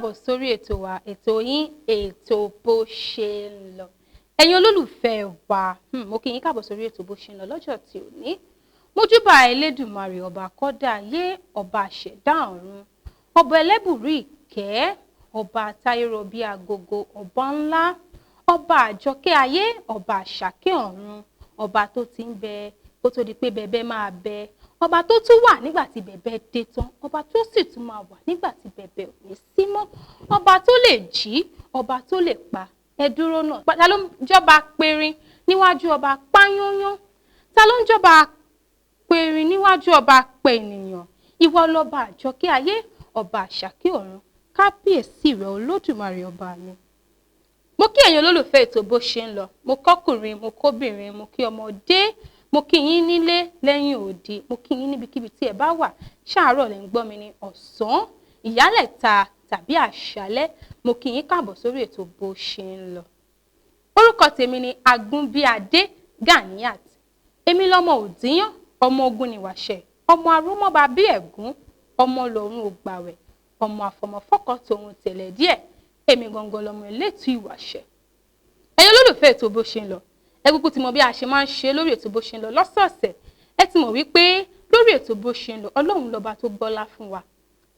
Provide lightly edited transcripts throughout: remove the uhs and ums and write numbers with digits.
káàbọ̀ sórí ètò wa ètò yín ètò bó ṣe ń lọ ẹ̀yin olólùfẹ́ wa mo kí yín káàbọ̀ sórí ètò bó ṣe ń lọ lọ́jọ́ tí ò ní mójúbà Elédùmarè ọba kọ́dà ayé ọba àṣẹ̀dá ọ̀run ọba ẹlẹ́bùrú ìkẹ́ ọba táyérọ bí agogo ọba ńlá ọba àjọkẹ́ ayé ọba àṣàkẹ́ ọ̀run ọba tó ti ń bẹ kó tó di pé bẹ̀bẹ̀ máa bẹ ọba tó tún wà nígbà tí bẹ̀bẹ̀ dé tán ọba tó sì tún máa wà nígbà tí bẹ̀bẹ̀ ò ní sí mọ́ ọba tó lè jí ọba tó lè pa ẹ dúró náà ta ló ń jọba perin níwájú ọba páyányán ta ló ń jọba perin níwájú ọba pẹ ènìyàn ìwọ lọba àjọkẹ́ ayé ọba àṣàkẹ́ ọ̀run kábíyèsí rẹ olódùmarè ọba mi. Mo kí ẹ̀yin olólùfẹ́ ètò bó ṣe ń lọ mo kọ́kùnrin mo kóbìnrin mo kí ọmọdé mo kí yín nílé lẹ́yìn òde mo kí yín níbikíbi tí ẹ bá wà ṣáàárọ̀ lẹ́ ń gbọ́ mi ní ọ̀sán ìyálẹ̀ta tàbí àṣálẹ́ mo kí yín káàbọ̀ sórí ètò bó ṣe ń lọ. Orúkọ tèmi ni Agúnbíadé Ganiat èmi lọ́mọ òdíyàn ọmọ ogun níwàṣẹ ọmọ arúmọba bí ẹ̀gún ọmọ lọ́run ògbàwẹ̀ ọmọ àfọmọfọ́kọ tòun tẹ̀lẹ̀ díẹ̀ èmi gangan lọ́mọ elétò ìwàṣẹ. Ẹ̀yin olólùfẹ́ ètò bó ṣe ń lọ ẹ kúkú ti mọ̀ bí a ṣe máa ń ṣe lórí ètò bó ṣe ń lọ lọ́sọ̀ọ̀sẹ̀ ẹ ti mọ̀ wípé lórí ètò bó ṣe ń lọ Ọlọ́run lọ́ba tó gbọ́lá fún wa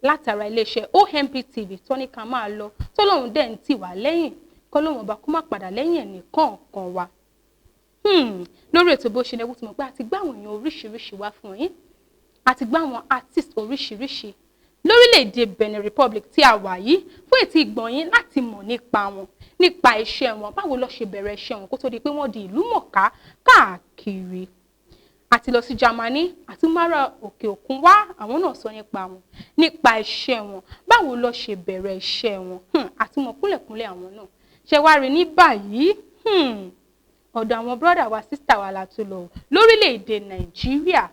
látara iléeṣẹ́ OMP TV tó ní ká máa lọ tọ́lọ́run dẹ̀ ń tì wá lẹ́yìn kọ́lọ́run ọba kó má padà lẹ́yìn ẹnìkọ̀ọ̀kan wa. Lórí ètò bó ṣe ń lọ ẹ ti mọ̀ pé a ti gbá àwọn èèyàn oríṣiríṣi wá fún yín a ti gbá àwọn artist oríṣiríṣi lórílẹ̀‐èdè Benin Republic tí a wà yìí fún ètí ìgbọ̀n yín láti mọ̀ nípa wọn nípa iṣẹ́ wọn báwo ló ṣe bẹ̀rẹ̀ iṣẹ́ wọn kó tó di pé wọ́n di ìlú mọ̀ká káàkiri àti lọ sí Germany àti mara òkè òkun wá àwọn náà sọ nípa wọn nípa iṣẹ́ wọn báwo ló ṣe bẹ̀rẹ̀ iṣẹ́ wọn àti mọ̀ kúnlẹ̀kúnlẹ̀ àwọn náà ṣe wá rí ní báyìí ọ̀dọ̀ àwọn brọ́dà wa sísítà wa la tún lọ lórílẹ̀‐èdè Nàìjíríà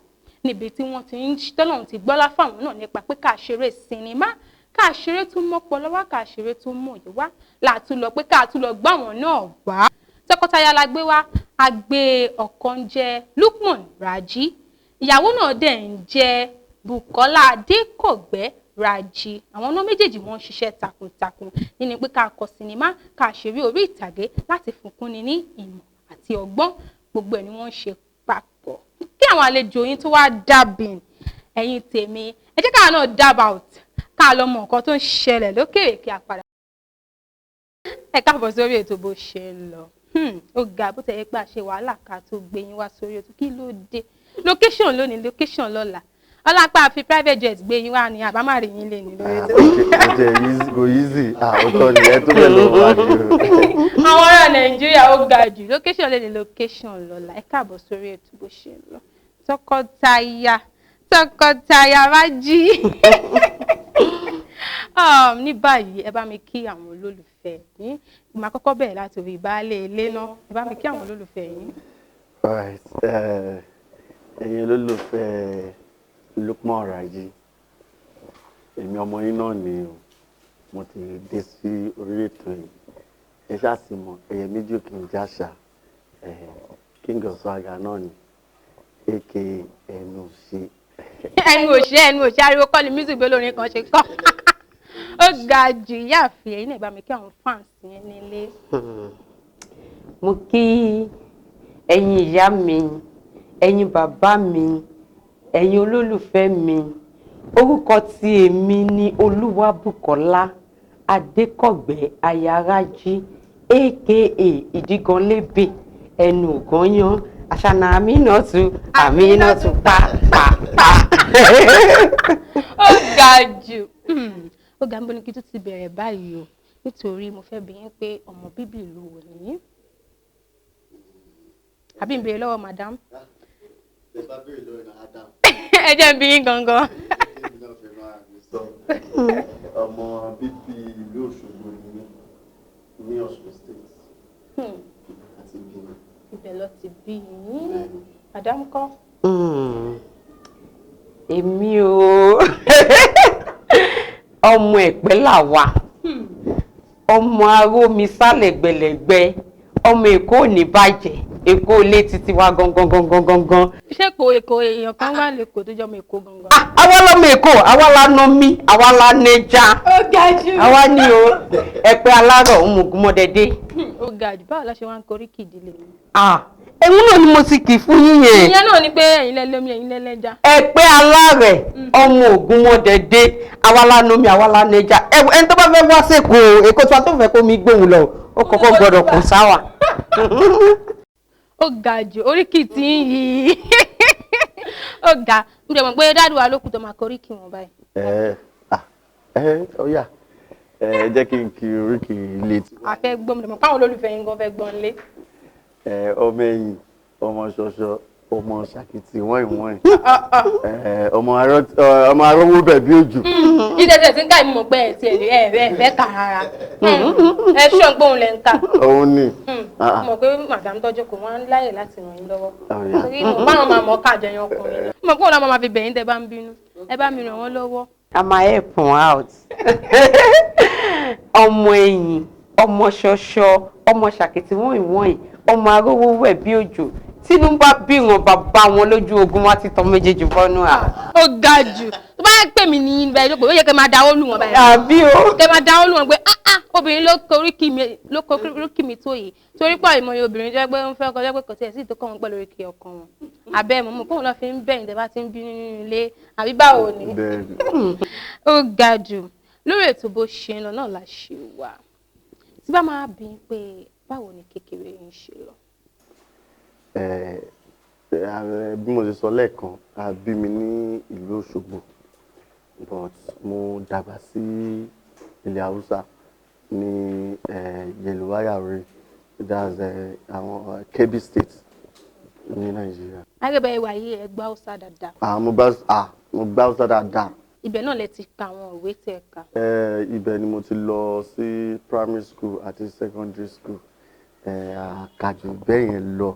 níbi tí wọ́n ti ń tọ́lọ́run ti gbọ́lá fáwọn náà nípa pé ká ṣeré sinimá ká ṣeré tó mọ́pọlọ wá ká ṣeré tó mọ̀yé wá látún lọ pé ká tún lọ gbá wọn náà wá tọkọtaya la gbé wá àgbẹ̀ ọ̀kan ń jẹ́ Lukman Raji ìyàwó náà dẹ̀ ń jẹ́ Bukola Adékọ̀gbẹ́ Raji àwọn náà méjèèjì wọ́n ń ṣiṣẹ́ takuntakun nínú pé ká kọ sinimá ká ṣeré orí ìtàgé láti fúnkúnni ní ìmọ̀ àti ọgbọ́n gbogbo ẹ̀ ni wọ́n ń ṣe papọ̀ kí àwọn àlejò yín tó wá dábìn ẹ̀yin tèmi ẹ jẹ́ káà náà dab out ká lọ mọ nǹkan tó ń ṣẹlẹ̀ lókèèrè kí a padà. Ẹ káàbọ̀ sórí ètò bó ṣe ń lọ ó ga bó tẹ̀ yẹ pé a ṣe wàhálà ká tó gbé yín wá sórí ètò kí ló dé location lónìí location lọ́la ọlápá fi private jet gbé yín wá ní àbámárì yín lè ní lórí ètò. Kò easy ọ̀tọ̀ nìyẹn tó bẹ̀ lọ́wọ́ wá jù. Àwọn ará Nàìjíríà ó ga jù location lónìí location lọ́la ẹ káàbọ̀ sórí ètò bó ṣe ń lọ tọkọtaya Raji ní báyìí ẹ bá mi kí àwọn olólùfẹ́ yín ìmọ̀ àkọ́kọ́ bẹ̀rẹ̀ láti orí baálé ilé náà ẹ bá mi kí àwọn olólùfẹ́ yín. ẹ̀yin olólùfẹ́ Lukman Raji èmi ọmọ yín náà ni mo ti dé sí orí ètò yìí ẹ ṣáà ti mọ̀ ẹyẹ méjì kì í jáṣà King of Swagger náà ni aka ẹnu òṣè. ẹnu òṣè ariwo kọ́ ni music bí olórin kan ṣe kọ́ ó ga jù yáàfin ẹ̀yin náà bá mi kí àwọn fans yẹn nílé. Mo kí ẹ̀yin ìyá mi ẹ̀yin bàbá mi ẹ̀yin olólùfẹ́ mi orúkọ tí èmi ni Olúwabùkọ́lá Adékọ̀gbẹ́ aya Raji aka ìdíganlébè ẹnu ògànyán àṣànà àmínàtú pàápàá. ó ga jù ó ga ń bọ́ ní kí tó ti bẹ̀rẹ̀ báyìí o nítorí mo fẹ́ bi yín pé ọmọ bíbí ìlú wo nìyí àbí ń béèrè lọ́wọ́ madam. ẹ jẹ́ ń bi yín gangan. ọmọ bíbí ìlú Òṣogbo ní Ọ̀ṣun state àti Benin. Ibẹ̀ ló ti bí yín madam kọ́. Èmi o ọmọ Ẹ̀pẹ́ là wà ọmọ arómi sálẹ̀ gbẹ̀lẹ̀gbẹ́ ọmọ Èkó ò ní bàjẹ́ Èkó ilé títí wa gangan. ṣé kò èkó èèyàn kan wà lẹ́kọ̀ọ́ tó jọmọ èkó gangan. Àwa lọmọ Èkó, àwa la nà mí, àwa la nẹja. ó ga jù. Àwa ni o, ẹ̀pẹ́ alárọ̀ ọmọ Ògúnmọ́dẹ̀dé. ó ga jù báwo la ṣe wá ń korí kì ìdílé mi. Ẹ̀hún náà ni mo ti kì fún yín yẹn. ìyẹn náà ni pé ẹ̀yin lẹ́lẹ́mí ẹ̀yin lẹ́lẹ́ja. Ẹ̀pẹ́ alárẹ̀ ọmọ Ògúnmọ́dẹ̀dé, àwa la nà mí, àwa la nẹja. Ẹni tó bá fẹ́ wá sí Èkó tí wọ́n tó fẹ́ kó mi gbóhùn lọ, ó kọ́kọ́ gbọ́dọ̀ kò sáwà. ó ga jù oríkì tí ń yí ó ga n jẹ́ mọ̀ pé dáàdì wa ló kù tó máa kọ oríkì wọn báyìí. ó yá jẹ́ kí n kí oríkì ilé tí. a fẹ́ gbọ́n mi lọ́mọ páwọn olólùfẹ́ yín gan fẹ́ gbọ́n lé. ọmọ ẹ̀yìn ọmọ ṣọṣọ ọmọ ṣàkìtì wọ́n ọmọ arọ́wọ́ bẹ̀ bí òjò. jíjẹjẹ tí ń ká ìmọ̀ pé ẹ̀ tiẹ̀ ẹ̀ fẹ́ kà rárá ẹ ṣọ́ ń gbóhùn lẹ́ ń kà. òun ni. mọ̀ pé madam tọ́jú kò wọ́n ń láyè láti ràn yín lọ́wọ́ torí mọ̀ báwọn máa mọ̀ ká jẹyàn ọkùnrin mọ̀ pé òun náà máa fi bẹ̀yìn tẹ́ bá ń bínú ẹ bá mi ràn wọ́n lọ́wọ́. A máa help wọn out. Ọmọ ẹ̀yìn ọmọ ṣọṣọ ọmọ ṣàkìtì wọ́n ọmọ arówó wẹ̀ bí òjò tínú bá bí wọn bàbá wọn lójú ogun wá ti tọ́ méjèèjì bọ́nú à. ó ga jù tó bá yẹ pè mí ní ibà ìjókòó ó yẹ kẹ́ máa dáwọ́ lù wọ́n báyìí. àbí o. kẹ́ máa dáwọ́ lù wọ́n pé obìnrin ló koríkì mi tó yìí torí pọ̀ ìmọ̀ye obìnrin jẹ́ pé ń fẹ́ kọjá pé kò tiẹ̀ sí ìtókọ̀ wọn pẹ̀lú oríkì ọkàn wọn. àbẹ́ mọ̀ kóun lọ́ fi ń bẹ̀yìn tẹ́ bá ti ń bí nínú ilé àbí báwo ni. ó ga jù lórí ètò bó ṣe ń lọ náà la ṣe wà tí bá máa bí pé báwo ni kékeré yín ṣe lọ. bí mo ṣe sọ lẹ́ẹ̀kan a bí mi ní ìlú Òṣogbo but mo dàgbà sí ilẹ̀ Haúsá ní Yelwaya-Ore that's àwọn Kebbi State ní Nàìjíríà. agbègbè ìwà yìí ẹ gbọ́ Haúsá dáadáa. mo gbọ́ Haúsá dáadáa. ibẹ̀ náà lẹ ti ka àwọn ìwé tẹ̀ ká. ibẹ̀ ni mo ti lọ sí primary school àti secondary school àkàjù bẹ́ẹ̀ yẹn lọ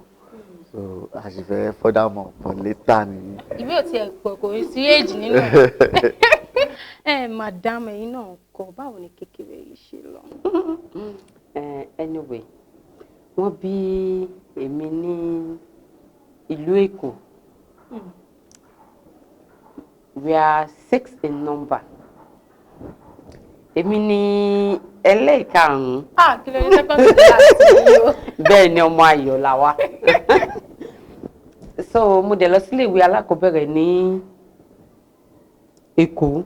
so àṣìfẹ́ furthermore but later ni. ìwé ò tiẹ̀ pọ̀ kò sí èjì nínú madam ẹ̀yin náà kọ báwo ni kékeré yìí ṣe lọ. Anyway wọ́n bí èmi ní ìlú Èkó. We are 6 in number. Èmi ni ẹlẹ́ẹ̀karùn-ún. Kí ló ní secondary class yìí o. Bẹ́ẹ̀ ni ọmọ Ayọ̀ la wá. So mo dẹ̀ lọ sílé ìwé alákọ̀ọ́bẹ̀rẹ̀ ní Èkó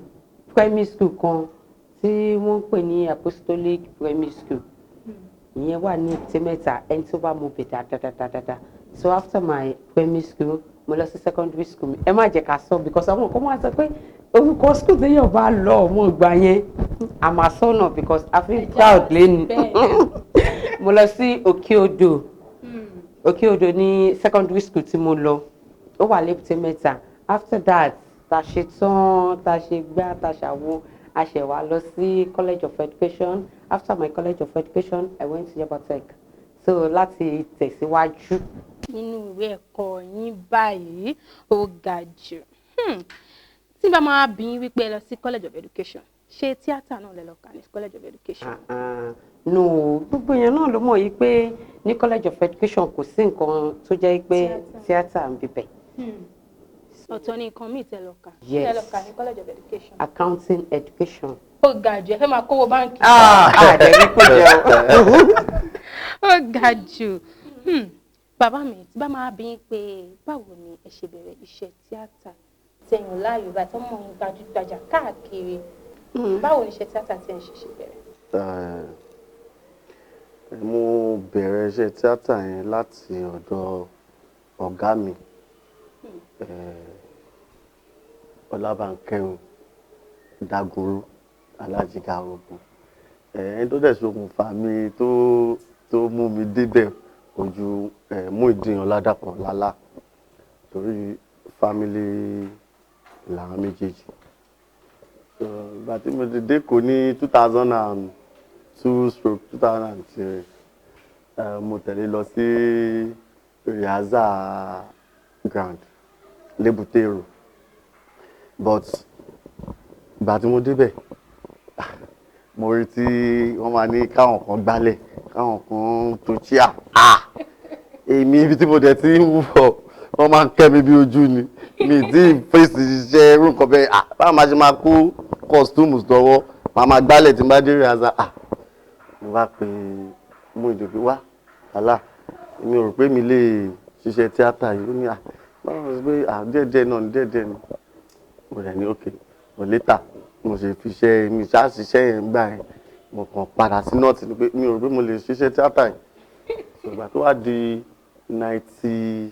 primary school kan tí wọ́n ń pè ní Apostolic Primary School. Ìyẹn wà ní Èbúté-Mẹ́ta ẹni tó bá mọ̀ bẹ̀ dáadáa. So after my primary school mo lọ sí secondary school mi ẹ má jẹ́ ká sọ because àwọn kan máa sọ pé orúkọ school téèyàn bá lọ ọmọ ìgbà yẹn a máa sọnà because I feel proud lẹ́nu. Mo lọ sí Òkè Odò ní secondary school tí mo lọ ó wà l'Èbúté-Mẹ́ta. After that ta ṣe tán ta ṣe gbá ta ṣàwo a ṣẹ̀ wá lọ sí College of Education. After my College of Education I went to Yaba Tech so láti tẹ̀síwájú. Nínú ìwé ẹ̀kọ́ yín báyìí ó ga jù tí bá máa bí yín wípé ẹ lọ sí College of Education ṣé tíátà náà lẹ lọ kà ní College of Education. No gbogbo èèyàn náà ló mọ̀ yìí pé ní College of Education kò sí nǹkan tó jẹ́ pé tíátà ń bíbẹ̀. ọ̀tọ̀ ni nǹkan míì tẹ lọ kà. Yes. tẹ lọ kà ní College of Education. Accounting Education. ó ga jù ẹ fẹ́ máa kówó báńkì. Àdẹ̀rí kò jẹ́ o. ó ga jù bàbá mi tí bá máa bí yín pé báwo ni ẹ ṣe bẹ̀rẹ̀ iṣẹ́ tíátà tẹ̀yìn láàyò bá tó mọ̀ ń gbajúgbajà káàkiri báwo ni iṣẹ́ tíátà tí ẹ ń ṣe bẹ̀rẹ̀. mo bẹ̀rẹ̀ iṣẹ́ tíátà yẹn láti ọ̀dọ̀ ọ̀gá mi Ọlábànkẹ́hùn Dàgúrú Alájìgá Ogun ẹni tó dẹ̀ ṣokùnfà mi tó mú mi débẹ̀ ojú Muyideen Ọládàpọ̀ Lálá torí family làwọn méjèèjì. Ìgbà tí mo ti dé Èkó ní 2002/2003 mo tẹ̀lé lọ sí Riaza ground l'Ébùté Èrò but ìgbà tí mo débẹ̀ mo rí tí wọ́n máa ní káwọn kan gbálẹ̀ káwọn kan tó chíà èmi ibi tí mo dẹ̀ ti ń wúfọ̀ wọ́n máa ń kẹ́ mi bí ojú ni mi tí fèsì iṣẹ́ irú nǹkan bẹ́ẹ̀ báwo máa ṣe máa kó costumes lọ́wọ́ máa gbálẹ̀ tí n bá dé rí àzá mo bá pe mú ìdòkè wá àlá èmi ò rò pé mi lè ṣiṣẹ́ tíátà yìí ó ní báwo ṣe pé díẹ̀díẹ̀ náà ní díẹ̀díẹ̀ ni mo rẹ̀ ní òkè but later mo ṣe fi ṣe mi ṣáà ṣiṣẹ́ yẹn gbà yẹn mo kàn padà sí nọ́ọ̀tì ni pé mi ò rò pé mo lè ṣiṣẹ́ tíátà yìí ìgbà tó wá di 95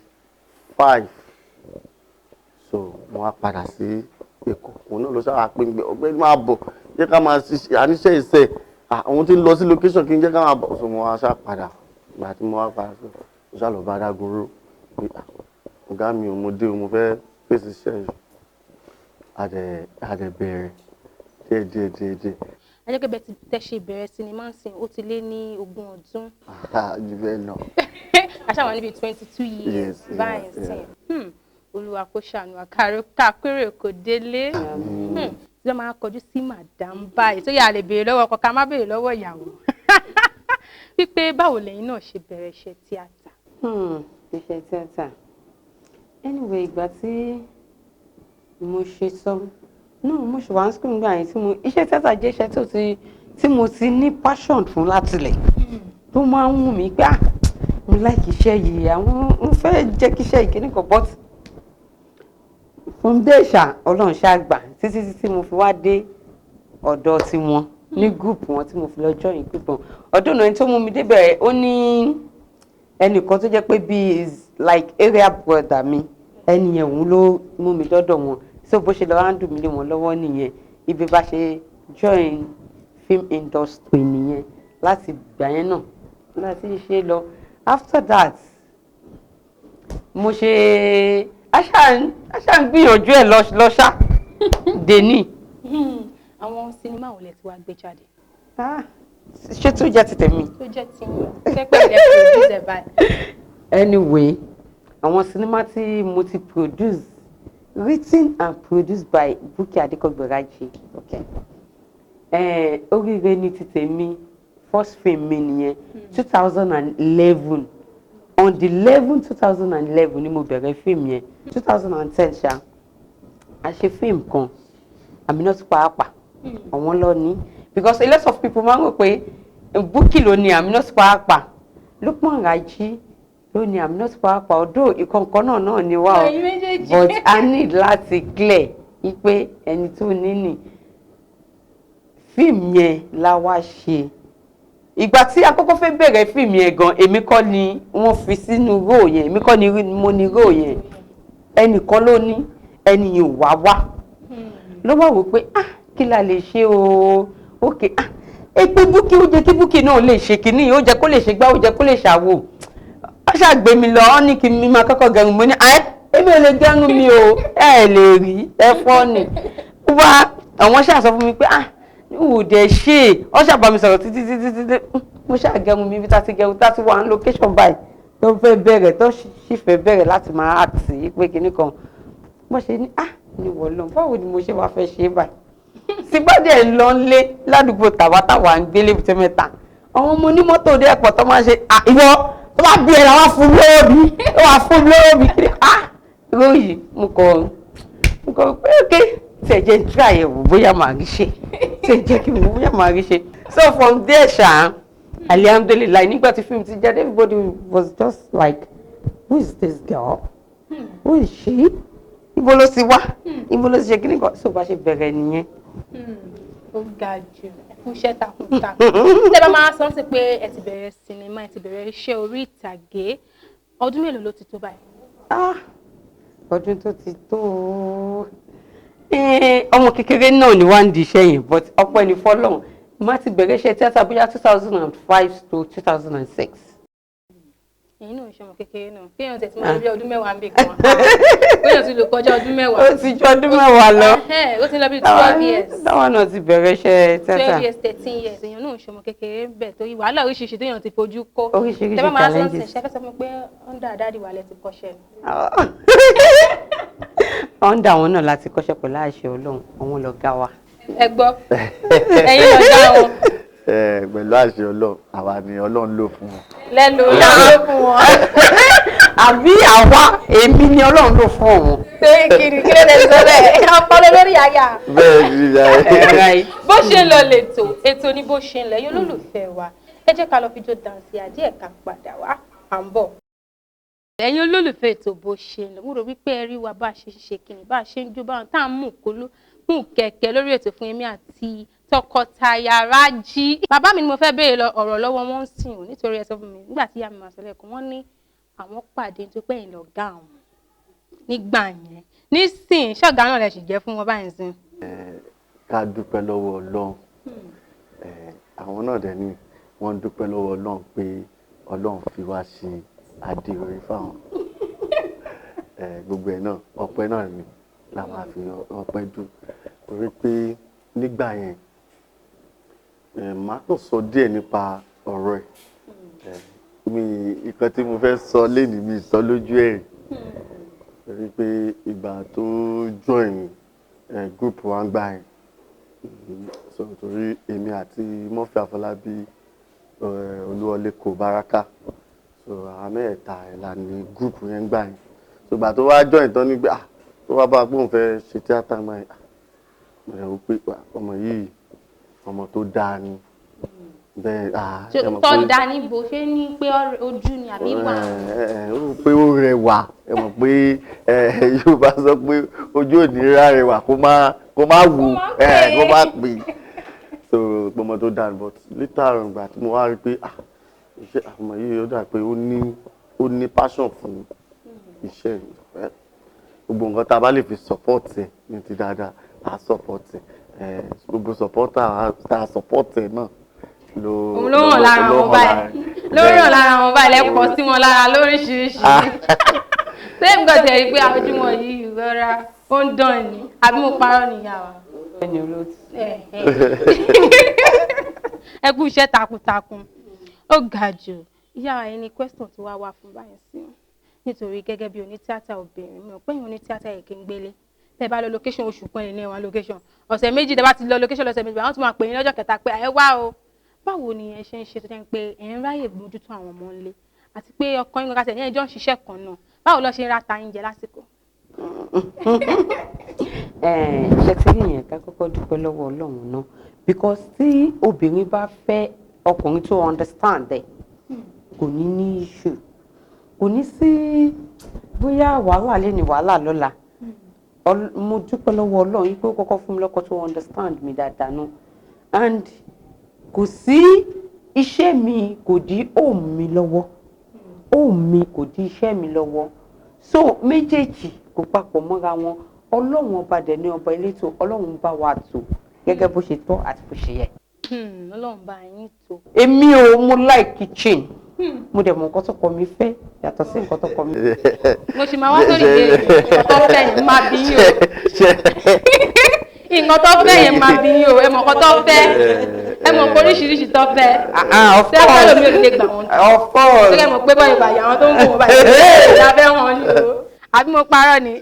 so mo wá padà sí Èkó òun náà ló ṣáà pé ọgbẹ́ni máa bọ̀ jẹ́ ká máa ṣiṣẹ́ àníṣe ìṣe àwọn tí ń lọ sí location kí n jẹ́ ká máa bọ̀ so mo wá ṣáà padà ìgbà tí mo wá padà sí mo ṣáà lọ bá Dágúnró pé ọ̀gá mi ò mo dé o mo fẹ́ fèsì iṣẹ́ yìí àdẹ̀ bẹ̀rẹ̀ díẹ̀. ajẹ́kẹ́ bẹ́ẹ̀ ti tẹ́ṣe bẹ̀rẹ̀ sinimá sìn ó ti lé ní 20 ọdún. jù bẹ́ẹ̀ náà. aṣáwọn níbi 22 years báyìí sìn. Olúwa kó ṣàánú àkàrẹ́ kò délé. tí wọ́n máa kọjú sí madam báyìí tó yà lè béèrè lọ́wọ́ ọkọ ká má béèrè lọ́wọ́ ìyàwó. wípé báwo lẹ́yìn náà ṣe bẹ̀rẹ̀ iṣẹ́ tíátà. iṣẹ́ tíátà anyway ìgbà tí mo ṣe sọ náà mo ṣe wá ń school nígbà yẹn iṣẹ́ tíátà jẹ́ iṣẹ́ tí mo ti ní passion fún látilẹ̀ tó máa ń wù mí pé mo like iṣẹ́ yìí àwọn mo fẹ́ jẹ́ kí iṣẹ́ ìkíní kan but from there Ọlọ́run ṣàgbà títí mo fi wá dé ọ̀dọ̀ tiwọn ní group wọn tí mo fi lọ join group wọn ọdún náà tó mú mi débẹ̀ ó ní ẹnìkan tó jẹ́ pé bí is like area brother mi ẹni yẹn òun ló mú mi dọ́dọ̀ wọn so bó ṣe lọ handle mi lé wọn lọ́wọ́ nìyẹn ibi bá ṣe join film industry nìyẹn láti gbà yẹn náà láti ṣe lọ after that mo ṣe aṣá ń gbìyànjú ẹ̀ lọ́ṣà dèní. àwọn sinimá wo lẹ ti wá gbé jáde. ṣé tó jẹ́ ti tèmi. tó jẹ́ ti yín pẹ́pẹ́ ilẹ̀ produce ẹ̀ báyìí. Anyway àwọn sinimá tí mo ti produce written and produced by Bukky Adekogberaji okay. Oríire ni ti tèmi first film mi nìyẹn 2011 on the 2011 ni mo bẹ̀rẹ̀ film yẹn 2010 ṣá a ṣe film kan Aminat Pàápàá àwọn lọ ní because a lot of people máa ń rò pé Bukky ló ní Aminat Pàápàá Lukman Raji ló ní Aminat Pàápàá ọdún ìkọ̀ǹkan náà ni wá o but I need láti clear wípé ẹni tó ní ní fíìmù yẹn la wá ṣe ìgbà tí àkọ́kọ́ fẹ́ bẹ̀rẹ̀ fíìmù yẹn gan èmi kọ́ ni wọ́n fi sínú róò yẹn èmi kọ́ ni mo ní róò yẹn ẹnìkan ló ní ẹni yìí wá ló wá wò pé kí la lè ṣe o okay pé Bukky ó jẹ́ kí Bukky náà lè ṣe kínní ó jẹ́ kó lè ṣe gbá ó jẹ́ kó lè ṣàwò ó ṣàgbé mi lọ ó ní kí mi máa kọ́kọ́ gẹrun mo ní èmi ò lè gẹrun mi o ẹ lè rí ẹ fọ́ ni wá àwọn ṣàṣọ fún mi pé ò dẹ̀ ṣe ọ ṣàbá mi sọ̀rọ̀ títí mo ṣàgẹrun mi bí tá ti gẹrun tá ti wà ní location báyìí tó fẹ́ bẹ̀rẹ̀ tó sì fẹ́ bẹ̀rẹ̀ láti máa act sí pé kinní kan bó ṣe ní ní wọ̀lọ́n báwo ni mo ṣe wá fẹ́ ṣe báyìí sígbàdé ń lọ lé ládùúgbò tàwa ń gbélé Èbúté Mẹ́ta àwọn ọmọ onímọ́tò dé ẹ̀pọ̀ tó máa ṣe ìwọ tó bá bí ẹ̀rọ wá fún lówó mi kiri lóyìí mo kọ pé ókè tẹ̀ jẹ́ ń tíra yẹ̀wò bóyá màá rí ṣe tẹ̀ jẹ́ kí n mọ̀ bóyá màá rí ṣe so from there alhamdulillah nígbà tí fíìmù ti jáde everybody was just like who is this girl who is she ibo ló ti wá ibo ló ti ṣe kíní kan so bá ṣe bẹ̀rẹ̀ nìyẹn. ó ga jù fún iṣẹ́ takuntakun tẹ́ bá máa sọ sí pé ẹ ti bẹ̀rẹ̀ sinimá ẹ ti bẹ̀rẹ̀ iṣẹ́ orí ìtàgé ọdún mélòó ló ti tó báyìí. ọdún tó ti tó ọmọ kékeré náà ni wá ń di iṣẹ́ yẹn but ọpẹ́ ni fọ́lọ́run má ti bẹ̀rẹ̀ iṣẹ́ tíátà bóyá 2005 to 2006. ẹ̀yin náà ń ṣe ọmọ kékeré náà kéèyàn tẹ̀ tí máa ń bí ọdún mẹ́wàá ń bì kan kéèyàn ti lò kọjá ọdún mẹ́wàá. ó ti jọ ọdún mẹ́wàá lọ. ó ti lọ bí 12 years. táwọn náà ti bẹ̀rẹ̀ iṣẹ́ tíátà. 12 years 13 years èèyàn náà ń ṣe ọmọ kékeré bẹ̀ torí wàhálà oríṣiríṣi téèyàn ti fojú kó. oríṣiríṣi challenges. tẹ́ bá máa sọ ṣe fẹ́ sọ fún mi pé under àdáàdì wà lẹ ti kọ́ṣẹ́. under àwọn náà láti kọ́ṣẹ́ pẹ̀lú àṣẹ Ọlọ́run àwọn lọ̀gá wa. ẹ gbọ́ ẹ̀yin lọ̀gá wọn. pẹ̀lú àṣẹ Ọlọ́run àwa ni Ọlọ́run lò fún wọn. lẹ́nu Ọlọ́run ló fún wọn. àbí àwa èmi ni Ọlọ́run ló fún òun. torí kiri kí ló lè sọ bẹ́ẹ̀ ọpọlọ lórí àyà. bẹ́ẹ̀ ni ìyá bó ṣe ń lọ lẹ́tò ètò ni bó ṣe ń lọ yóò lólùfẹ́ wa ẹ jẹ́ ká lọ fi jó dànsì àdíẹ̀ ká padà wá à ń bọ̀. ẹ̀yin olólùfẹ́ ètò bó ṣe ń lọ mo rò wípé ẹ rí wa bá a ṣe ṣe kìnnì bá a ṣe ń jó báwọn tá à ń mú kólú mú kẹ̀kẹ́ lórí ètò fún èmi àti tọkọtaya Rájí. bàbá mi ni mo fẹ́ béèrè ọ̀rọ̀ lọ́wọ́ wọn ń sìn ò nítorí ẹ sọ fún mi nígbà tí ìyá mi máa sọ lẹ́ẹ̀kan wọ́n ní àwọn pàdé tó pẹ́yìn lọ́gá àwọn nígbà yẹn nísìn ṣọ́gá náà lẹ sì jẹ́ fún wọn báyìí sí. ká dúpẹ́ lọ́wọ́ Ọlọ́run àwọn náà dẹ̀ ni wọ́n dúpẹ́ lọ́wọ́ Ọlọ́run pé Ọlọ́run fi wá ṣe adé orí fáwọn gbogbo ẹ̀ náà ọpẹ́ náà ni la máa fi ọpẹ́ dùn torí pé nígbà yẹn màá kàn sọ díẹ̀ nípa ọ̀rọ̀ ẹ̀ mi nǹkan tí mo fẹ́ sọ lénìí mi sọ lójú ẹ̀ torí pé ìgbà tó join group wa ń gbà yẹn so torí èmi àti Murphy Afọlábí Olúwọlé kò Báràká so àwọn mẹ́ta ẹ̀ la ní group yẹn ń gbà yẹn so ìgbà tó wá join tán nígbà tó wá bá a pé òun fẹ́ ṣe tíátà máa yẹn mo rẹ̀ wò pé ọmọ yìí ọmọ tó dáa ni bẹ́ẹ̀ tó dáa níbo ṣé ní pé ojú ni àbí wà. ó rò pé ó rẹwà ẹ mọ̀ pé Yorùbá sọ pé ojú ò ní rárẹwà kó má wù kó má pè so ọmọ tó dáa but later ìgbà tí mo wá rí pé iṣẹ́ ọmọ yìí ó dà pé ó ní passion fún iṣẹ́ gbogbo nǹkan tá a bá lè fi support ẹ̀ ní ti dáadáa a support ẹ̀ gbogbo supporter tá a support ẹ̀ náà òun ló hàn lára wọn báyìí lórí hàn lára wọn báyìí lẹ́pọ̀ sí wọn lára lóríṣiríṣi ṣé nǹkan tẹ̀ rí pé ojú wọn yìí rọra ó ń dán ni àbí mo parọ́ nìyá wa. ẹni olóòtú. ẹ kú iṣẹ́ takuntakun ó ga jù ìyá wa yẹn ni question tí wàá wá fún báyìí sí nítorí gẹ́gẹ́ bí onítíátà obìnrin mi ò pé ìyẹn onítíátà yẹ kí n gbélé tẹ́ bá lọ location oṣù kan ní ẹ̀wọ̀n location ọ̀sẹ̀ méjì tẹ́ bá ti lọ location lọ́sẹ̀ méjì àwọn tún máa pè yín lọ́jọ́ kẹta pé ẹ wá o báwo ni ẹ ṣe ń ṣe tó jẹ́ pé ẹ̀ ń ráyè mójútó àwọn ọmọ ńlé àti pé ọkàn yín kọ́kọ́ ní ẹjọ́ ń ṣiṣẹ́ kan náà báwo lọ ṣe ń rata yín jẹ lásìkò. ṣe ti rí yẹn ká kọ́kọ́ dúpẹ́ lọ́wọ́ Ọlọ́run náà because tí obìnrin bá fẹ́ ọkùnrin tó understand ẹ̀ kò ní ní issue kò ní sí bóyá wàhálà lé ní wàhálà lọ́la mo dúpẹ́ lọ́wọ́ Ọlọ́run yìí pé ó kọ́kọ́ fún mi lọ́kọ tó understand mi dáadáa náà and kò sí iṣẹ́ mi kò dí home mi lọ́wọ́ home mi kò dí iṣẹ́ mi lọ́wọ́ so méjèèjì kò papọ̀ mọ́ra wọn Ọlọ́run ọba dẹ̀ ní ọba elétò Ọlọ́run bá wa tò gẹ́gẹ́ bó ṣe tọ́ àti bó ṣe yẹ. Ọlọ́run bá yín tò. èmi ò mo like kitchen mo dẹ̀ mọ nǹkan tó kọ mi fẹ́ yàtọ̀ sí nǹkan tó kọ mi. mo ṣì máa wá sórí ìbéèrè nǹkan tó fẹ́ yẹn máa bí yín o nǹkan tó fẹ́ yẹn máa bí yín o ẹ mọ̀ nǹkan tó fẹ́ ẹ mọ̀ pé oríṣiríṣi tó fẹ́ ṣé ẹ fẹ́ lómi ò lè gbà wọ́n tó ṣé ẹ mọ̀ pé báyìí báyìí àwọn tó ń wò wọ́n báyìí lábẹ́ wọn ni o àbí mo parọ́ ni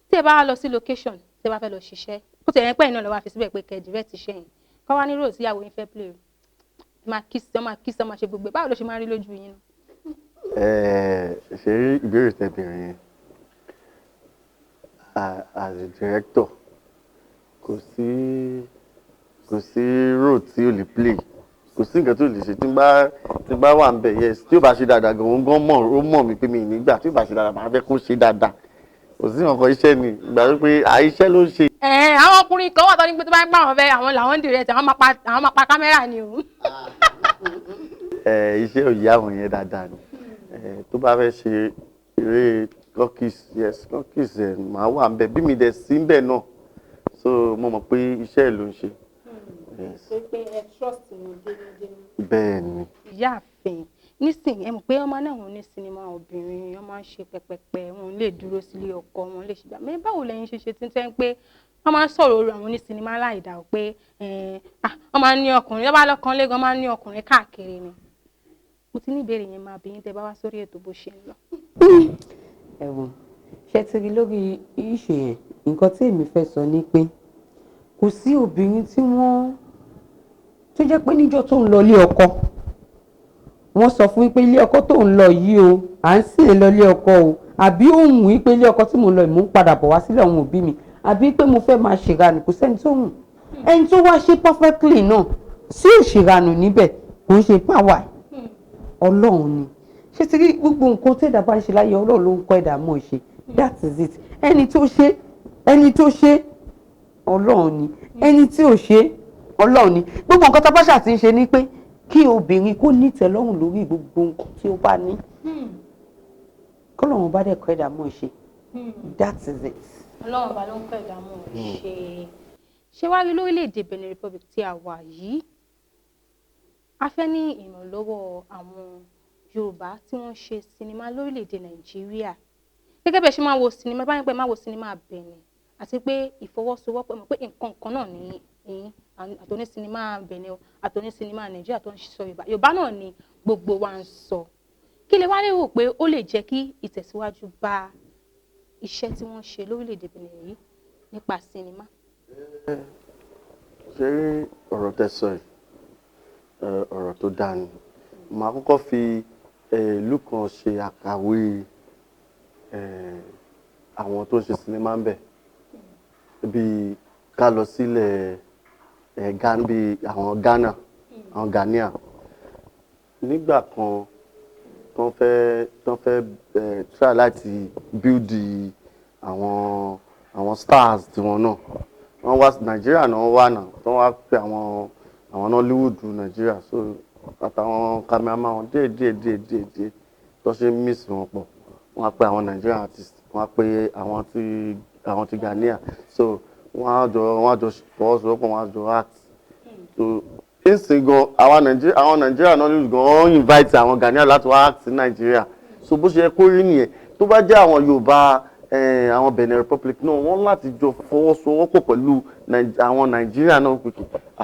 tí ẹ bá lọ sí location tí ẹ bá fẹ́ lọ ṣiṣẹ́ ó ti ẹ̀yìn pẹ́yìn náà lọ́wọ́ àfi síbẹ̀ pé kẹ́ direct iṣẹ́ yẹn kọ́ wá ní rò sí ìyàwó yín fẹ́ play máa kí sí ọmọ ṣe gbogbo báwo ló ṣe máa rí lójú yín náà. ṣe rí ìbéèrè tẹ̀bìrin yẹn as a director kò sí role tí o lè play kò sí nǹkan tó lè ṣe tí n bá wà ń bẹ̀ yes tí ó bá ṣe dáadáa gan òun gan mọ̀ mi pé mi nígbà tí ó bá ṣe dáadáa máa fẹ́ kó ṣe dáadáa kò sí nǹkan iṣẹ́ ni ìgbà wípé iṣẹ́ ló ń ṣe. àwọn ọkùnrin kan wà tó ní pé tó bá ń gbà wọn fẹ́ àwọn làwọn ń direct àwọn máa pa kámẹ́rà ni o. iṣẹ́ ò yá àwọn yẹn dáadáa ni tó bá fẹ́ ṣe eré cookies máa wà ń bẹ̀ bí mi dẹ̀ sí ń bẹ̀ náà so mo mọ̀ pé iṣẹ́ ló ń ṣe. pé ẹ trust mi dénúdénú. bẹ́ẹ̀ ni. ìyáàfin nísìnyí ẹ mọ̀ pé ọmọ náà wọn ní sinimá obìnrin wọn máa ń ṣe pẹpẹpẹ wọn lè dúró sílé ọkọ wọn lè ṣe gbà báwo lẹ́yìn ṣe tí ń tẹ́ ń pé wọ́n máa ń sọ̀rọ̀ orí àwọn ní sinimá láìda ò pé wọ́n máa ń ní ọkùnrin lọ́ba lọ́kàn lẹ́gàn máa ń ní ọkùnrin káàkiri ni mo ti ní ìbéèrè yẹn máa bí yín tẹ́ bá wá sórí ètò bó ṣe ń lọ. ẹ̀wọ̀n ṣe ti rí lórí iṣu yẹn nǹkan tí èmi fẹ́ sọ ni pé kò sí obìnrin tí wọ́n tó jẹ́ pé níjọ́ tó ń lọ ilé ọkọ wọ́n sọ fún wípé ilé ọkọ tó ń lọ yìí o à ń sì lọ ilé ọkọ o àbí òun wípé ilé ọkọ tí mo lọ ìmú ń padà bọ̀ wá sílẹ̀ àwọn òbí mi àbí pé mo fẹ́ máa ṣèranù kò sẹ́ni tó hùn ẹni tó wá ṣe perfectly náà sí òṣèranù níbẹ̀ kò ń ṣe power ọlọ́run ni ṣé ti rí gbogbo nǹkan tẹ́dá bá ń ṣe láyé ọlọ́run ló ń kọ́ ẹ̀dá mọ̀ ṣe that is it ẹni tó ṣe ọlọ́run ni ẹni tí ò ṣe ọlọ́run ni gbogbo nǹkan tó bá ṣàti ń ṣe ni pé kí obìnrin kó nítẹ́lọ́rùn lórí gbogbo nǹkan tí ó bá ní kọ́lọ́run bá dẹ̀ kọ́ ẹ̀dá mọ̀ ṣe that is it. ọlọ́run bá ló ń kọ́ ẹ̀dá mọ̀ ṣe wá rí lórílẹ̀‐èdè Benin Republic tí a wà yìí a fẹ́ ní ìrànlọ́wọ́ àwọn Yorùbá tí wọ́n ṣe sinimá lórílẹ̀‐èdè Nàìjíríà gẹ́gẹ́ bẹ́ẹ̀ ṣe máa wo sinimá báyìí pé máa wo sinimá Benin àti pé ìfọwọ́sowọ́pọ̀ mọ̀ pé nǹkan kan náà ní ẹ̀yìn àtòní sinimá Benin àtòní sinimá Nàìjíríà tó ń sọ Yorùbá náà ni gbogbo wa ń sọ kí lè wá lérò pé ó lè jẹ́ kí ìtẹ̀síwájú bá iṣẹ́ tí wọ́n ṣe lórílẹ̀‐èdè Benin yìí nípa sinimá. ṣé ọ̀rọ̀ tẹ́sọ̀ yìí ọ̀rọ̀ tó dáa ni màá kọ́kọ́ fi ìlú kan ṣe àkàwé àwọn tó ń ṣe sinimá ń bẹ̀ bíi ká lọ sílẹ̀ bíi àwọn Ghana àwọn Ghanaian nígbà kan tó ń fẹ́ try láti build àwọn stars tiwọn náà wọ́n wá Nàìjíríà náà wà náà tó wá pé àwọn Nollywood Nàìjíríà so àtàwọn cameraman wọn díẹ̀ tó ṣe miss wọn pọ̀ wọ́n á pè àwọn Nigerian artist wọ́n á pè àwọn ti Ghanaian so wọ́n á jọ fọwọ́sowọ́pọ̀ wọ́n á jọ act so ìsìn gan àwọn Nigeria Nollywood gan wọ́n invite àwọn Ghanaian láti wá act ní Nigeria so bó ṣe yẹ kó rí nìyẹn tó bá jẹ́ àwọn Yorùbá àwọn Benin Republic náà wọ́n láti jọ fọwọ́sowọ́pọ̀ pẹ̀lú àwọn Nigeria náà pé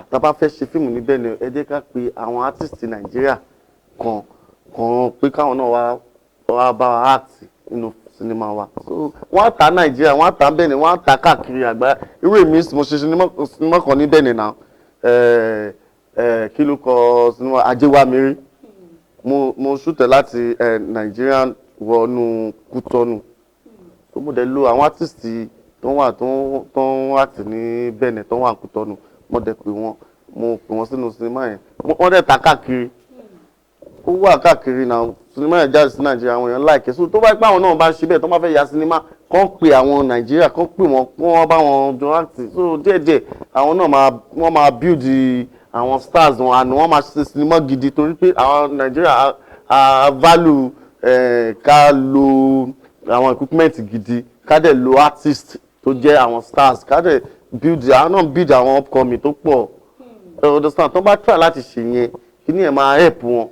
tá bá fẹ́ ṣe fíìmù ní Benin ẹ jẹ́ ká pe àwọn artist Nigeria kan pé káwọn náà wá bá wa act nínú sinimá wa so wọ́n á ta Nigeria wọ́n á ta Benin wọ́n á ta káàkiri àgbáyé irú èmi mo ṣe sinimá kan ní Benin náà kí ló kọ sinimá Ajéwámirí mo ṣùtẹ̀ láti Nigeria wọnú Kútọ́nù tó mo dẹ̀ lo àwọn artist tó ń act ní Benin tó wà Kútọ́nù mo dẹ̀ pè wọ́n sínú sinimá yẹn wọ́n dẹ̀ ta káàkiri ó wà káàkiri náà sinimá yẹn jáde sí Nàìjíríà àwọn èèyàn láìkẹ́ so tó bá pẹ́ àwọn náà bá ń ṣe bẹ́ẹ̀ tó bá fẹ́ ya sinimá kàn pè àwọn Nàìjíríà kàn pè wọ́n kí wọ́n bá wọn jọ act so díẹ̀díẹ̀ àwọn náà wọ́n máa build àwọn stars wọn àná wọ́n máa ṣe sinimá gidi torí pé àwọn Nàìjíríà value ká lo àwọn equipment gidi ká dẹ̀ lo artist tó jẹ́ àwọn stars ká dẹ̀ build àwọn upcoming tó pọ̀ understand tó bá try láti ṣe yẹn kí ni ẹ̀ máa help wọn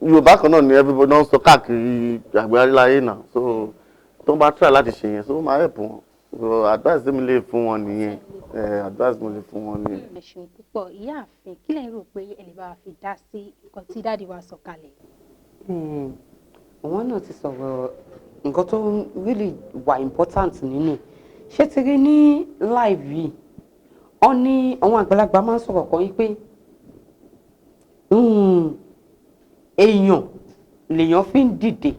Yorùbá kan náà ni everybody don sọ káàkiri àgbáyé náà so tó bá try láti ṣe yẹn so ó máa help wọn so advice mi lè fún wọn nìyẹn advice mi lè fún wọn nìyẹn. ẹ ṣeun púpọ̀ ìyáàfin kí lẹ́yìn rò pé ẹ lè bá wa fi dá sí nǹkan tí dáàdi wa sọ kalẹ̀. àwọn náà ti sọ̀rọ̀ nǹkan tó really wà important nínú ṣé ti rí ní live yìí wọ́n ní àwọn àgbàlagbà máa ń sọ̀rọ̀ kan yìí pé èèyàn lèèyàn fi ń dìde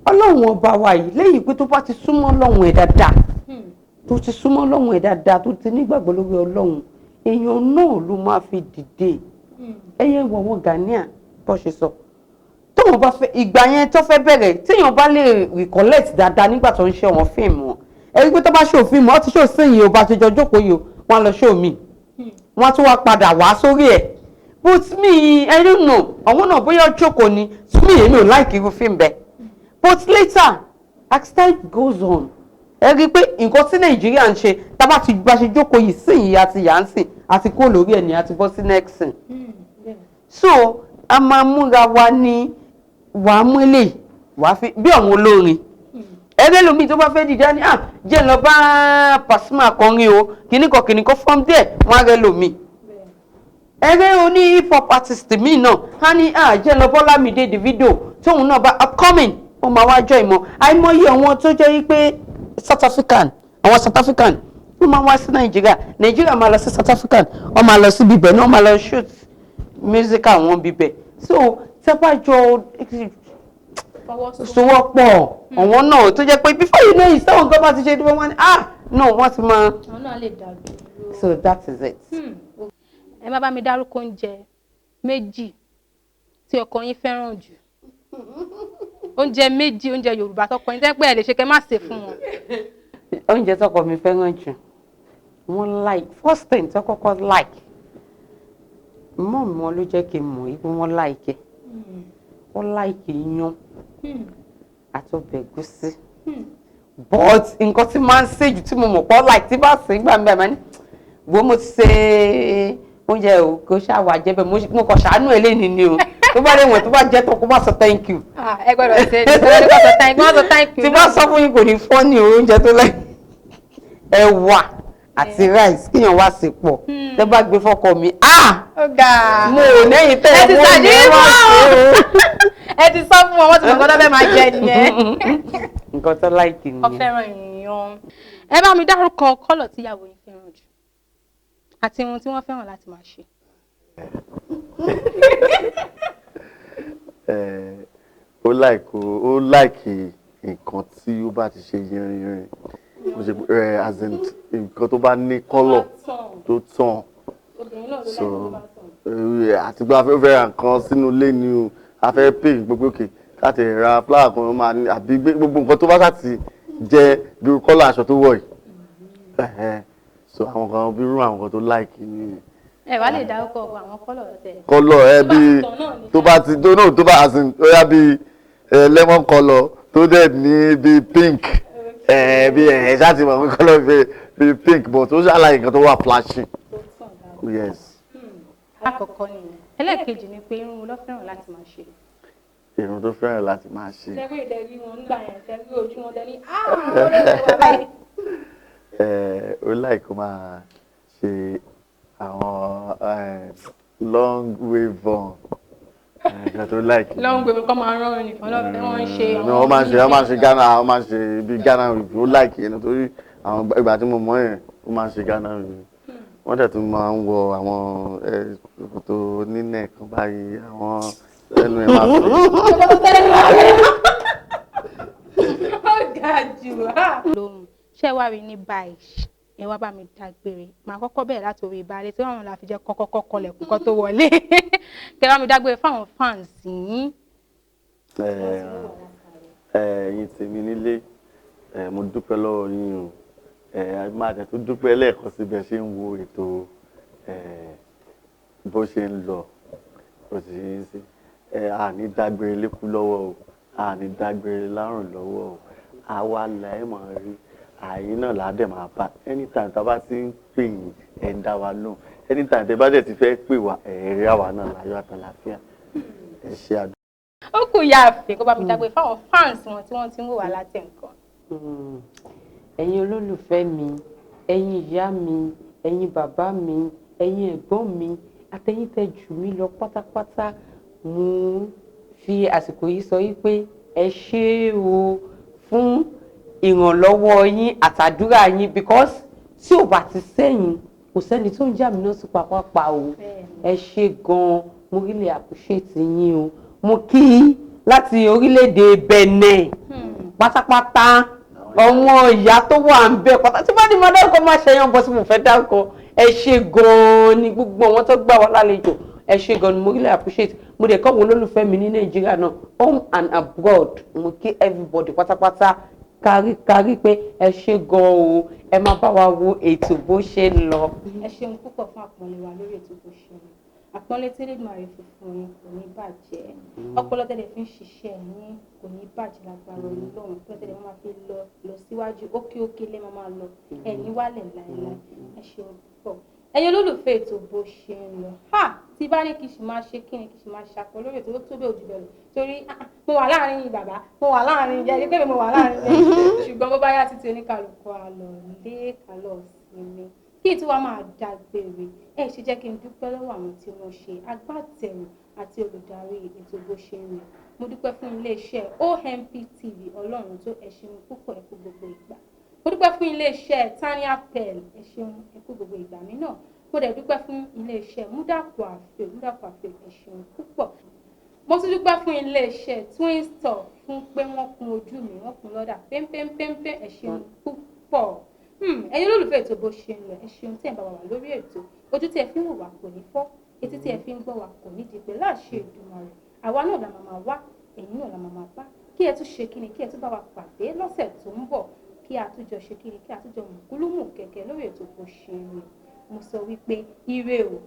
ọlọ́run ọba wa yìí lẹ́yìn pé tó bá ti súnmọ́ ọlọ́run ẹ̀ dáadáa tó ti súnmọ́ ọlọ́run ẹ̀ dáadáa tó ti nígbàgbọ́ lórí ọlọ́run èèyàn náà ló máa fi dìde ẹyẹ wọ̀wọ́ Ghanaian bó ṣe sọ tóun bá fẹ́ ìgbà yẹn tó fẹ́ bẹ̀rẹ̀ téèyàn bá lè recollect dáadáa nígbà tó ń ṣe wọn fíìmù wọn ẹ rí pé tó bá ṣe òfin mọ́ ọ ti ṣe òsín yìí ò bá ṣe jọ jókòó yìí wọ́n lọ ṣe òmí wọ́n tún wá padà wá sórí ẹ̀ but me I don't know àwọn náà bóyá jókòó ni me èmi ò like irú fíìmù bẹ́ẹ̀ but later as time goes on ẹ rí pé nǹkan tí Nàìjíríà ń ṣe tábà ti bá ṣe jókòó yìí sí yìí àti yà ń sìn àti kó lórí ẹ̀ ní àti bọ́ sí next thing so a máa múra wa ní wàá mú eléyìí wàá fi bí àwọn olórin ẹgbẹ́ lómi tó bá fẹ́ dìde ní jẹ́ lọ bá Pasuma kọrin o kìnnìkan from there wọ́n á rẹ lómi ẹgbẹ́ oní hip hop artist mi náà á ní jẹ́ lọ Bọ́lámídé Davido tóun náà bá upcoming wọ́n máa wá jọ ìmọ̀ àìmọye àwọn tó jẹ́ pé South African wọ́n máa wá sí Nàìjíríà máa lọ sí South Africa wọ́n máa lọ sí bíbẹ̀ náà wọ́n máa lọ shoot musical wọn bíbẹ̀ so tẹ́pájọ sowọ́pọ̀ àwọn náà tó jẹ́ pé before you know it sáwọn nǹkan bá ti ṣe dúró wọn ni no wọ́n ti máa. àwọn náà lè dàgbà. So that is it. ẹ má bá mi dárúkọ oúnjẹ méjì tí ọkọ yín fẹ́ràn jù. Oúnjẹ méjì oúnjẹ Yorùbá tọkọ yín tẹ́ pé ẹ lè ṣe kẹ́ má ṣe fún wọn. Oúnjẹ tọkọ mi fẹ́ràn jù wọ́n like first thing tó kọ́kọ́ like mọ́ mi wọn ló jẹ́ kí n mọ̀ yìí pé wọ́n like wọ́n like iyán àti ọbẹ̀ ẹ̀gúsí but nǹkan tí máa ń ṣe jù tí mo mọ̀ pọ̀ like tí bá ṣe gbà mí àmọ́ ní wo mo ti ṣe oúnjẹ o kò ṣàwà jẹ́bẹ̀ mo kàn ṣàánú ẹ̀ lẹ́ni ni o tó bá lè wọ̀n tó bá jẹ́ tó kó má sọ thank you. ẹ gbọ́dọ̀ ṣe é ní kó sọ thank you. tí bá sọ fún yín kò ní fọ́ ní oúnjẹ tó lẹ́yìn ẹ̀wà àti rice kíyàn wá sí pọ̀ tẹ́ bá gbé fọ́kọ mi mo ò lẹ́yìn tẹ́ ẹ̀ wọ́n mi wá sí o. ẹ ti sọ fún wọn wọ́n ti mọ̀ nǹkan tó fẹ́ máa jẹ nìyẹn. nǹkan tó láìkì nìyẹn. wọ́n fẹ́ràn èèyàn. ẹ bá mi dárúkọ kọ́lọ̀ tíyàwó yín fẹ́ràn jù àti ohun tí wọ́n fẹ́ràn láti máa ṣe. ó láìkì nǹkan tí ó bá ti ṣe yìnrìn nǹkan tó bá ní kọ́lọ̀ tó tàn so àti pé a fẹ́ ra nǹkan sínú ilé ni o a fẹ́ pè gbogbo òkè láti ra flower kan máa ní àbí gbogbo nǹkan tó bá ṣàti jẹ́ bí kọ́lọ̀ aṣọ tó wọ̀ yìí so àwọn kan bí irú àwọn kan tó láìkì ni. ẹ wá lè dárúkọ àwọn kọ́lọ̀ tẹ. kọ́lọ̀ bí tó bá ti tó bá as in ó yá bí lemon colour tó dẹ̀ ní bí pink bí ṣáà ti mọ̀ pé kọ́lọ̀ bí pink but ó ṣàlàyé nǹkan tó wà flashy. Yes. Àkọ́kọ́ nìyẹn. Ẹlẹ́ẹ̀kejì ni pé irun ló fẹ́ràn láti máa ṣe. Irun tó fẹ́ràn láti máa ṣe. Tẹ́rí ìdẹ̀rí wọn nígbà yẹn, tẹ́rí ojú wọn tẹ́rí, ó lè wà báyìí. Ó láì kó máa ṣe àwọn long wave on. Nǹkan tó láì kí. Long wave kọ́ máa rán nìkan lọ́fẹ̀ẹ́ wọ́n ń ṣe. Wọ́n máa ń ṣe Ghana, wọ́n máa ń ṣe bí Ghana wave. Ó láì kí ẹni torí àwọn ìgbà tí mo mọ̀ yẹn, ó máa ń ṣe Ghana wave. Wọ́n dẹ̀ tún máa ń wọ àwọn ṣòkòtò nínẹ̀ kan báyìí àwọn ẹnu ẹ̀ máa fi. Ó ga jù lóhùn ṣé wàá rí ní báyìí ẹ wá bá mi dágbére màá kọ́kọ́ bẹ̀rẹ̀ láti orí ìbálẹ̀ tí wọ́n la fi jẹ́ kọ́kọ́ kọlẹ̀kùn kan tó wọlé kẹ wá mi dágbére fáwọn fans yín. Ẹ̀yin tèmi nílé mo dúpẹ́ lọ́wọ́ yín o. Máa tẹ̀ tó dúpẹ́ lẹ́ẹ̀kan síbẹ̀ ṣe ń wo ètò bó ṣe ń lọ ó sì ń ṣe àní dágbére lékú lọ́wọ́ o àní dágbére lárùn lọ́wọ́ o àwa là ẹ̀ máa rí àyín náà ládẹ̀ máa bá anytime tá a bá ti ń pè yín ẹ̀ ń dá wa lóhùn anytime tẹ́ bá dẹ̀ ti fẹ́ pè wá ẹ̀rí àwa náà láyọ̀ àtàlàfíà ẹ ṣe àdúrà. ó kù ya àfẹ́ kó bá mi dágbére fáwọn fans wọn tí wọ́n ti ń wò wá láti nǹkan. Ẹ̀yin olólùfẹ́ mi ẹ̀yin ìyá mi ẹ̀yin bàbá mi ẹ̀yin ẹ̀gbọ́n mi àtẹ̀yin tẹ́ jù mí lọ pátápátá mo fi àsìkò yìí sọ wípé ẹ ṣé o fún ìrànlọ́wọ́ yín àtàdúrà yín because tí ò bá ti sẹ́yìn kò sẹ́ni tó ń jà mí náà sí pàápàá o ẹ ṣé gan-an mo really appreciate yín o mo kí láti orílẹ̀-èdè Benin pátápátá ọmọ ìyá tó wà ń bẹ pátá tí bá ní mo dárúkọ máa ṣe yan bọ́ sí mo fẹ́ dárúkọ ẹ ṣé gan-an ni gbogbo àwọn tó gbà wá lálejò ẹ ṣé gan-an ni mo really appreciate mo dẹ̀ kọ́ àwọn olólùfẹ́ mi ní Nàìjíríà náà home and abroad mo kí everybody pátápátá kárí pé ẹ ṣé gan-an o ẹ máa bá wa wo ètò bó ṣe ń lọ. ẹ ṣeun púpọ̀ fún àpọ́nlé wa lórí ètò bó ṣe ń lọ àpọ́nlé tẹ́lẹ̀ máa rí fífún yín kò ní bàjẹ́ ọpọlọ tẹ́lẹ̀ fi ń ṣiṣẹ́ yín kò ní bàjẹ́ lágbára Ọlọ́run pé tẹ́lẹ̀ máa fi lọ síwájú ókè lẹ́ máa lọ ẹ̀ní wálẹ̀ láéláé ẹ ṣeun púpọ̀ ẹ̀yin olólùfẹ́ ètò bó ṣe ń lọ tí bá ní kí sì máa ṣe kí ni kí sì máa ṣàpọ̀ lórí ètò tó bẹ́ẹ̀ ojú bẹ́ẹ̀ lọ torí mo wà láàrin yín bàbá mo wà láàrin yín ẹni pé mo wà láàrin yín ṣùgbọ́n bó bá yá títí oníkàlùkù àlọ́ lé kàlọ́ sinmi kí tí wàá máa dágbére ẹ ṣe jẹ́ kí n dúpẹ́ lọ́wọ́ àwọn tí wọ́n ṣe agbátẹrù àti olùdarí ètò bó ṣe ń lọ mo dúpẹ́ fún iléeṣẹ́ OMP TV Ọlọ́run tó ẹ ṣeun púpọ̀ ẹ kú gbogbo ìgbà mo dúpẹ́ fún iléeṣẹ́ Tania Pearl ẹ ṣeun ẹ kú gbogbo ìgbà mi náà mo dẹ̀ dúpẹ́ fún iléeṣẹ́ Múdàpọ̀ Àfẹ́ ẹ ṣeun púpọ̀ mo tún dúpẹ́ fún iléeṣẹ́ Twin Store fún pé wọ́n kun ojú mi wọ́n kun lọ́dà pẹ́ńpẹ́ńpẹ́ńpẹ́ ẹ ṣeun púpọ̀ ẹ̀yin olólùfẹ́ ètò bó ṣe ń lọ ẹ ṣeun tí ẹ̀ bá wà lórí ètò ojú tí ẹ fi ń wò wá kò ní fọ́ etí tí ẹ fi ń gbọ́ wá kò ní di pé láṣẹ Èdùmàrè àwa náà la máa wá ẹ̀yin náà la máa bá kí ẹ tún ṣe kíni kí ẹ tún bá wa pàdé lọ́sẹ̀ tó ń bọ̀ kí a tún jọ ṣe kíni kí a tún jọ mùkúlùmù kẹ̀kẹ́ lórí ètò bó ṣe ń lọ mo sọ wípé ire o